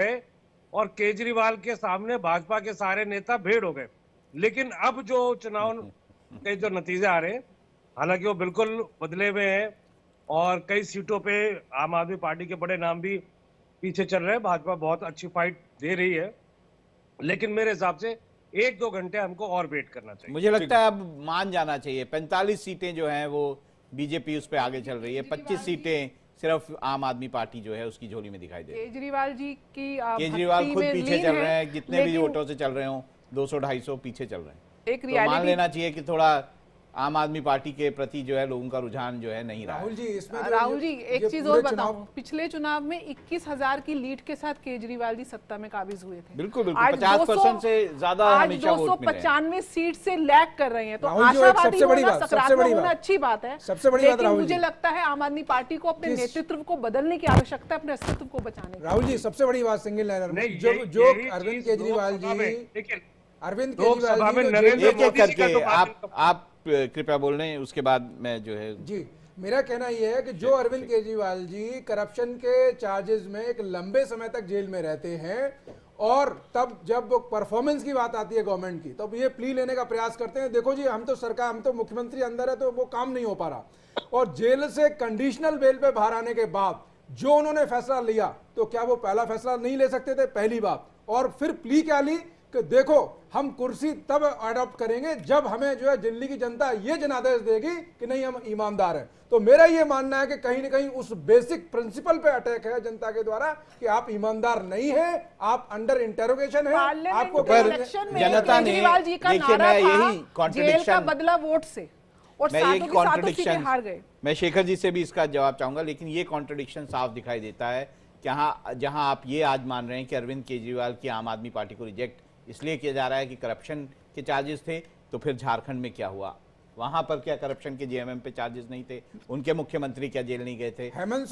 गए और केजरीवाल के सामने भाजपा के सारे नेता भीड़ हो गए। लेकिन अब जो चुनाव के जो नतीजे आ रहे हैं, हालांकि वो बिल्कुल बदले हुए हैं और कई सीटों पे आम आदमी पार्टी के बड़े नाम भी पीछे चल रहे हैं। भाजपा बहुत अच्छी फाइट दे रही है, लेकिन मेरे हिसाब से 1-2 घंटे हमको और वेट करना चाहिए। मुझे लगता है अब मान जाना चाहिए। 45 सीटें जो हैं वो बीजेपी उस पर आगे चल रही है, 25 सीटें सिर्फ आम आदमी पार्टी जो है उसकी झोली में दिखाई दे रही है। केजरीवाल जी की केजरीवाल खुद पीछे चल रहे हैं, जितने भी वोटों से चल रहे हो 200-250 पीछे चल रहे हैं। एक तो मान लेना चाहिए कि थोड़ा आम आदमी पार्टी के प्रति जो है लोगों का रुझान जो है नहीं रहा। राहुल जी एक चीज और बताऊं, पिछले चुनाव में 21,000 की लीड के साथ केजरीवाल जी सत्ता में काबिज हुए थे। बिल्कुल बिल्कुल 50% से ज्यादा हमेशा वोट मिले। 295 सीट से लैग कर रहे हैं, तो आशावादी होना, सकारात्मक होना अच्छी बात है। सबसे बड़ी बात मुझे लगता है आम आदमी पार्टी को अपने नेतृत्व को बदलने की आवश्यकता है, अपने अस्तित्व को बचाने की। राहुल जी सबसे बड़ी बात सिंगल लाइनर में जो अरविंद केजरीवाल जी एक एक करके आप कृपया बोल रहे हैं, उसके बाद मैं जो है जी मेरा कहना यह है कि जो अरविंद केजरीवाल जी करप्शन के चार्जेस में एक लंबे समय तक जेल में रहते हैं और तब जब परफॉर्मेंस की बात आती है गवर्नमेंट की, तब ये प्ली लेने का प्रयास करते हैं। देखो जी हम तो मुख्यमंत्री अंदर है तो वो काम नहीं हो पा रहा, और जेल से कंडीशनल बेल पे बाहर आने के बाद जो उन्होंने फैसला लिया, तो क्या वो पहला फैसला नहीं ले सकते थे? पहली बात। और फिर प्ली क्या ली कि देखो हम कुर्सी तब अडॉप्ट करेंगे जब हमें जो है दिल्ली की जनता ये जनादेश देगी कि नहीं हम ईमानदार हैं। तो मेरा ये मानना है कि कहीं ना कहीं उस बेसिक प्रिंसिपल पे अटैक है जनता के द्वारा कि आप ईमानदार नहीं है, आप अंडर इंटरोगेशन है। आपको जनता ने देखिए, मैं यही कॉन्ट्रडिक्शन बदला वोट से और मैं यही कॉन्ट्रडिक्शन हार गए। मैं शेखर जी से भी इसका जवाब चाहूंगा, लेकिन ये कॉन्ट्रडिक्शन साफ दिखाई देता है कि जहां आप ये आज मान रहे हैं कि अरविंद केजरीवाल की आम आदमी पार्टी को रिजेक्ट इसलिए किया जा रहा है कि करप्शन के चार्जेस थे, तो फिर झारखंड में क्या हुआ? वहां पर क्या करप्शन के जेएमएम पे चार्जेस नहीं थे? उनके मुख्यमंत्री क्या जेल नहीं गए थे? हेमंत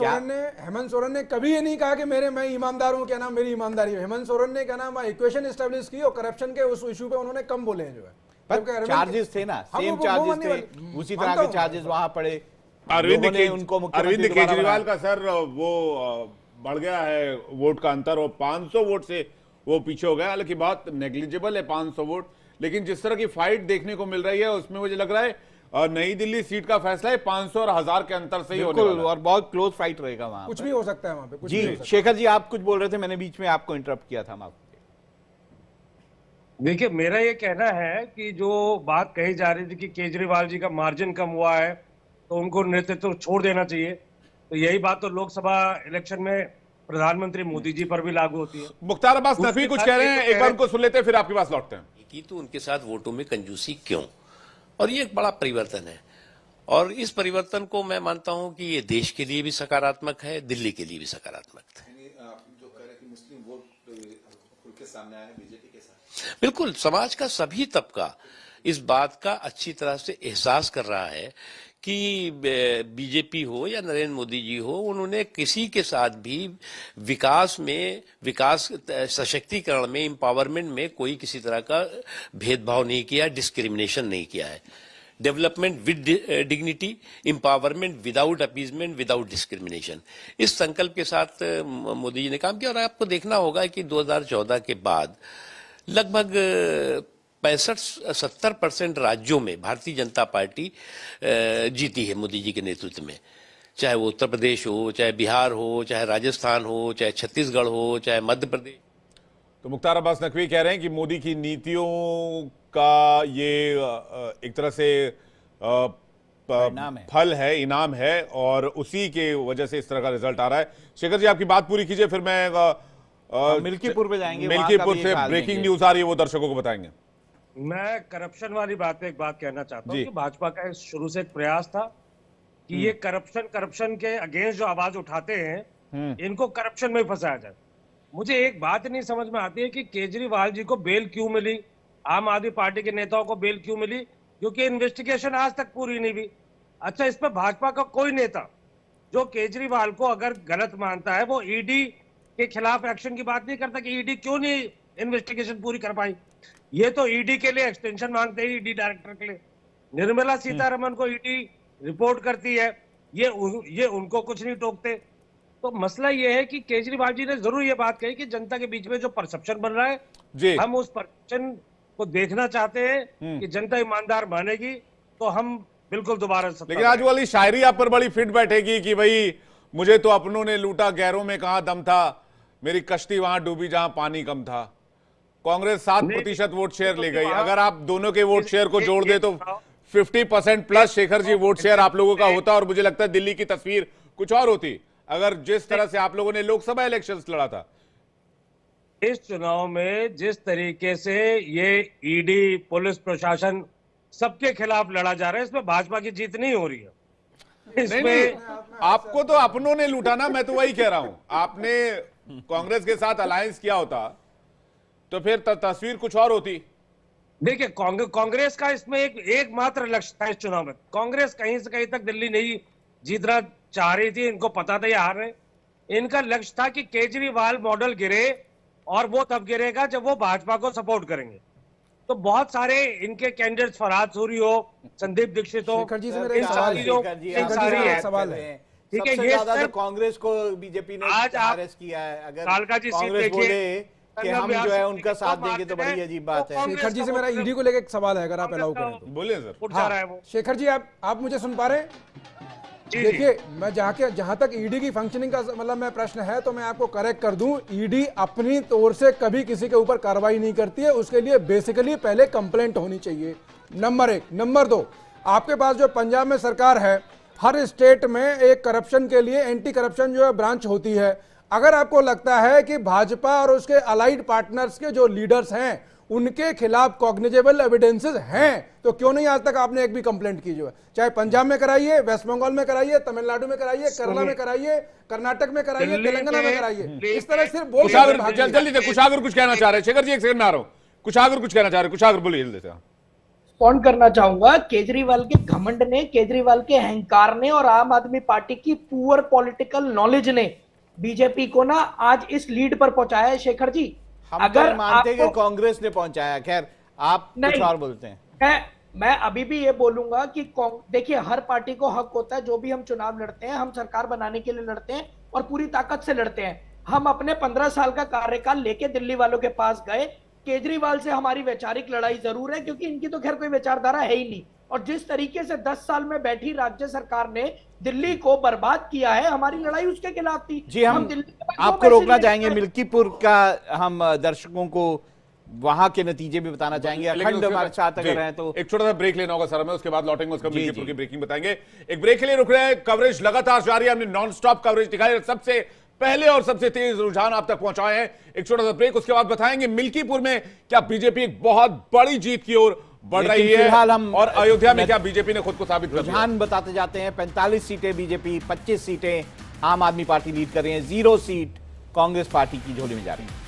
सोरेन ने कभी ये नहीं कहा कि मैं ईमानदार हूं, क्या नाम मेरी ईमानदारी है। हेमंत सोरेन ने क्या नाम इक्वेशन एस्टैब्लिश की और करप्शन के उस इशू पे उन्होंने कम बोले हैं जो है। पर चार्जेस थे ना, सेम चार्जेस थे, उसी तरह के चार्जेस वहां पड़े। अरविंद केजरीवाल का सर वो बढ़ गया है वोट का अंतर, और 500 वोट से वो पीछे हो गया। हालांकि बहुत नेग्लिजिबल है 500 वोट, लेकिन जिस तरह की फाइट देखने को मिल रही है उसमें मुझे लग रहा है नई दिल्ली सीट का फैसला है 500 और 1000 के अंतर से ही होने वाला है, और बहुत क्लोज फाइट रहेगा वहां। कुछ भी हो सकता है वहां पे। जी शेखर जी आप कुछ बोल रहे थे, मैंने बीच में आपको इंटरप्ट किया था। देखिए मेरा ये कहना है कि जो बात कही जा रही थी कि केजरीवाल जी का मार्जिन कम हुआ है तो उनको नेतृत्व छोड़ देना चाहिए, तो यही बात तो लोकसभा इलेक्शन में प्रधानमंत्री मोदी जी पर भी लागू होती है। मुख्तार अब्बास नकवी कुछ कह रहे हैं, एक बार उनको सुन लेते हैं फिर आपके पास लौटते हैं। कि तो उनके साथ वोटों में कंजूसी क्यों, और ये एक बड़ा परिवर्तन है, और इस परिवर्तन को मैं मानता हूं कि ये देश के लिए भी सकारात्मक है, दिल्ली के लिए भी सकारात्मक है। जो कह रहे कि मुस्लिम वोट खुल के सामने आया बीजेपी के साथ, बिल्कुल समाज का सभी तबका इस बात का अच्छी तरह से एहसास कर रहा है कि बीजेपी हो या नरेंद्र मोदी जी हो, उन्होंने किसी के साथ भी विकास सशक्तिकरण में, एम्पावरमेंट में कोई किसी तरह का भेदभाव नहीं किया, डिस्क्रिमिनेशन नहीं किया है। Development with dignity, empowerment without appeasement, without discrimination, इस संकल्प के साथ मोदी जी ने काम किया। और आपको देखना होगा कि 2014 के बाद लगभग 65-70% राज्यों में भारतीय जनता पार्टी जीती है मोदी जी के नेतृत्व में, चाहे वो उत्तर प्रदेश हो, चाहे बिहार हो, चाहे राजस्थान हो, चाहे छत्तीसगढ़ हो, चाहे मध्य प्रदेश। तो मुख्तार अब्बास नकवी कह रहे हैं कि मोदी की नीतियों का ये एक तरह से फल है, इनाम है, और उसी के वजह से इस तरह का रिजल्ट आ रहा है। शेखर जी आपकी बात पूरी कीजिए, फिर मैं मिल्कीपुर पे जाएंगे। मिल्कीपुर से ब्रेकिंग न्यूज आ रही है, वो दर्शकों को बताएंगे। मैं करप्शन वाली बात पे एक बात कहना चाहता हूँ कि भाजपा का शुरू से एक प्रयास था कि ये करप्शन के अगेंस्ट जो आवाज उठाते हैं इनको करप्शन में फंसाया जाए। मुझे एक बात नहीं समझ में आती है कि केजरीवाल जी को बेल क्यों मिली, आम आदमी पार्टी के नेताओं को बेल क्यों मिली, क्योंकि इन्वेस्टिगेशन आज तक पूरी नहीं हुई। अच्छा, इस पर भाजपा का कोई नेता जो केजरीवाल को अगर गलत मानता है वो ईडी के खिलाफ एक्शन की बात नहीं करता कि ईडी क्यों नहीं इन्वेस्टिगेशन पूरी कर पाई। ये तो ईडी के लिए एक्सटेंशन मांगते हैं, ईडी डायरेक्टर के लिए। निर्मला सीतारमण को ईडी रिपोर्ट करती है, ये उनको कुछ नहीं टोकते। तो मसला ये है कि केजरीवाल जी ने जरूर ये बात कही कि जनता के बीच में जो परसेप्शन बन रहा है जी हम उस परसेप्शन को देखना चाहते हैं कि जनता ईमानदार मानेगी तो हम बिल्कुल दोबारा सत्ता लेकिन आज वाली शायरी आप पर बड़ी फिट बैठेगी कि भाई मुझे तो अपनों ने लूटा, गैरों में कहां दम था, मेरी कश्ती वहां डूबी जहां पानी कम था। कांग्रेस 7% वोट शेयर ले गई। अगर आप दोनों के वोट शेयर को जोड़ दे तो 50% plus Shekhar ji vote share आप लोगों का होता, और मुझे लगता है दिल्ली की तस्वीर कुछ और होती अगर जिस तरह से आप लोगों ने लोकसभा इलेक्शंस लड़ा था। इस चुनाव में जिस तरीके से ये ईडी, पुलिस प्रशासन सबके खिलाफ लड़ा जा रहा है, इसमें भाजपा की जीत नहीं हो रही है। नहीं, आपको तो अपनों ने लूटा ना, मैं तो वही कह रहा हूं। आपने कांग्रेस के साथ अलायंस किया होता तो फिर तस्वीर कुछ और होती। देखिए, कांग्रेस का इसमें एकमात्र लक्ष्य था इस चुनाव में। कांग्रेस कहीं से कहीं तक दिल्ली नहीं जीतना चाह रही थी, इनको पता था ये हार रहे। इनका लक्ष्य था कि केजरीवाल मॉडल गिरे, और वो तब गिरेगा जब वो भाजपा को सपोर्ट करेंगे। तो बहुत सारे इनके कैंडिडेट्स, फरहाद सूरी हो, संदीप दीक्षित हो, शेखर जी से मेरा एक सवाल है। ठीक है, सबसे ये ज्यादा तो सिर्फ कांग्रेस को बीजेपी ने आज आप अरेस्ट किया है। अगर कालका जी सीट कांग्रेस देखिए, बोले कि हम जो है उनका साथ देंगे तो बड़ी अजीब बात है। शेखर जी से मेरा ईडी को लेकर एक सवाल है, अगर आप अलाउ करें तो। बोलिए सर। उठ जा रहा है वो। शेखर जी, आप मुझे सुन पा रहे हैं? जी, देखिए, मैं जहां तक ईडी की फंक्शनिंग का मतलब मैं प्रश्न है तो मैं आपको करेक्ट कर दूं, ईडी अपनी तौर से कभी किसी के ऊपर कार्रवाई नहीं करती है। उसके लिए बेसिकली पहले कंप्लेंट होनी चाहिए, नंबर 1। नंबर 2, आपके पास जो पंजाब में सरकार है, हर स्टेट में एक करप्शन के लिए एंटी करप्शन जो है ब्रांच होती है। अगर आपको लगता है कि भाजपा और उसके अलाइड पार्टनर्स के जो लीडर्स हैं उनके खिलाफ कॉग्निजेबल एविडेंसेस हैं, तो क्यों नहीं आज तक आपने एक भी कंप्लेंट की? जो है चाहे पंजाब में कराइए, वेस्ट बंगाल में कराइए, तमिलनाडु में कराइए, केरला में कराइए, कर्नाटक में कराइए, तेलंगाना में कराइए। इस तरह सिर्फ बोल जल्दी से कुशागर कुछ कहना चाह रहे हैं। शेखर जी एक सेकंड में आ रहा हूं। कुशागर कुछ कहना चाह रहे हैं। कुशागर बोलिए जल्दी से। रिस्पॉन्ड करना चाहूंगा। केजरीवाल के घमंड ने, केजरीवाल के अहंकार ने और आम आदमी पार्टी की पुअर पॉलिटिकल नॉलेज ने बीजेपी को ना आज इस लीड पर पहुंचाया है। शेखर जी, हम अगर मानते हैं कि कांग्रेस ने पहुंचाया, खैर आप कुछ और बोलते हैं। मैं अभी भी ये बोलूंगा कि देखिए, हर पार्टी को हक होता है, जो भी हम चुनाव लड़ते हैं हम सरकार बनाने के लिए लड़ते हैं और पूरी ताकत से लड़ते हैं। हम अपने 15 साल का कार्यकाल लेके दिल्ली वालों के पास गए। केजरीवाल से हमारी वैचारिक लड़ाई जरूर है, क्योंकि इनकी तो खैर कोई विचारधारा है ही नहीं। और जिस तरीके से 10 साल में बैठी राज्य सरकार ने दिल्ली को बर्बाद किया है, हमारी लड़ाई उसके खिलाफ थी। जी, हम आपको रोकना चाहेंगे। मिल्कीपुर का हम दर्शकों को वहां के नतीजे भी बताना चाहेंगे। अखंड हमारे साथ अगर हैं तो एक छोटा सा ब्रेक लेना होगा सर हमें, उसके बाद लौटेंगे, उसका मिल्कीपुर की ब्रेकिंग बताएंगे। एक ब्रेक के लिए रुक रहे हैं। कवरेज लगातार जारी है, हमने नॉन स्टॉप कवरेज दिखाई, सबसे पहले और सबसे तेज रुझान आप तक पहुंचाए हैं। एक छोटा सा ब्रेक, उसके बाद बताएंगे मिल्कीपुर में क्या बीजेपी एक बहुत बड़ी जीत की ओर बढ़ रही है, फिलहाल हम और अयोध्या में क्या बीजेपी ने खुद को साबित कर दिया। रुझान बताते जाते हैं। 45 सीटें बीजेपी, 25 सीटें आम आदमी पार्टी लीड कर रही है, 0 सीट कांग्रेस पार्टी की झोली में जा रही है।